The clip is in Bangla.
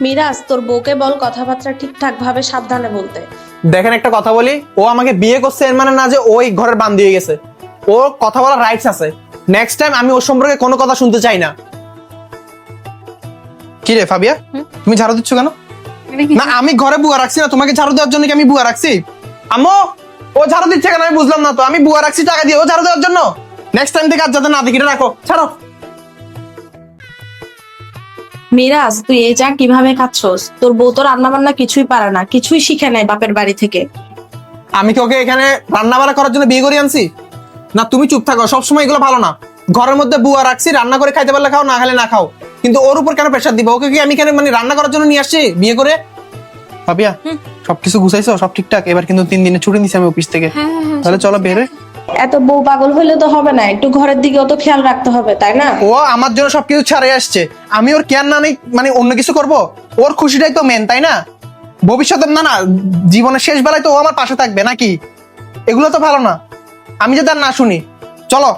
মিরাজ, তোর বউকে বল কথাবার্তা ঠিকঠাক ভাবে সাবধানে বলতে। দেখেন একটা কথা বলি, ও আমাকে বিয়ে করছে এর মানে না যে ওই ঘরের বান্দি হয়ে গেছে। ও কথা বলার রাইটস আছে। নেক্সট টাইম আমি ওর সম্পর্কে কোনো কথা শুনতে চাই না। কি রে ফাবিয়া, তুমি ঝাড়ু দিচ্ছ কেন? না আমি ঘরে বুয়া রাখছি না, তোমাকে ঝাড়ু দেওয়ার জন্য কি আমি বুয়া রাখছি? আম্মু, ও ঝাড়ু দিচ্ছে কেন আমি বুঝলাম না তো। আমি বুয়া রাখছি টাকা দিয়ে, ও ঝাড়ু দেওয়ার জন্য। নেক্সট টাইম থেকে আর যাতে না দেখি, এটা রাখো, ছাড়ো। মিরাজ, তুই এই যা কিভাবে খাচ্ছস? তোর বউ তো রান্না বান্না কিছুই পারে না, কিছুই শিখে নাই বাপের বাড়ি থেকে। আমি কি ওকে এখানে রান্না বান্না করার জন্য বিয়ে করে আনছি? না তুমি চুপ থাকো, সবসময় এগুলো ভালো না। ঘরের মধ্যে বুয়া রাখছি, রান্না করে খাইতে পারলে খাও, না খেলে না খাও। কিন্তু ওর উপর কেন প্রেশার দিব? ওকে কি আমি এখানে মানে রান্না করার জন্য নিয়ে আসছি বিয়ে করে? ভাবিয়া, সবকিছু গুছাইছো? সব ঠিকঠাক? এবার কিন্তু 3 দিনে ছুটি নিছি আমি অফিস থেকে। তাহলে চলো বেরে। এত বউ পাগল হইলে তো হবে না, একটু ঘরের দিকেও তো খেয়াল রাখতে হবে, তাই না? ও আমার জন্য সবকিছু ছাড়ে আসছে, আমি ওর কেয়ার না নেই মানে অন্য কিছু করব? ওর খুশিটাই তো মেন, তাই না? ভবিষ্যতে না না জীবনের শেষ বেলায় তো ও আমার পাশে থাকবে নাকি? এগুলো তো ভালো না, আমি যদি আর না শুনি। চলো।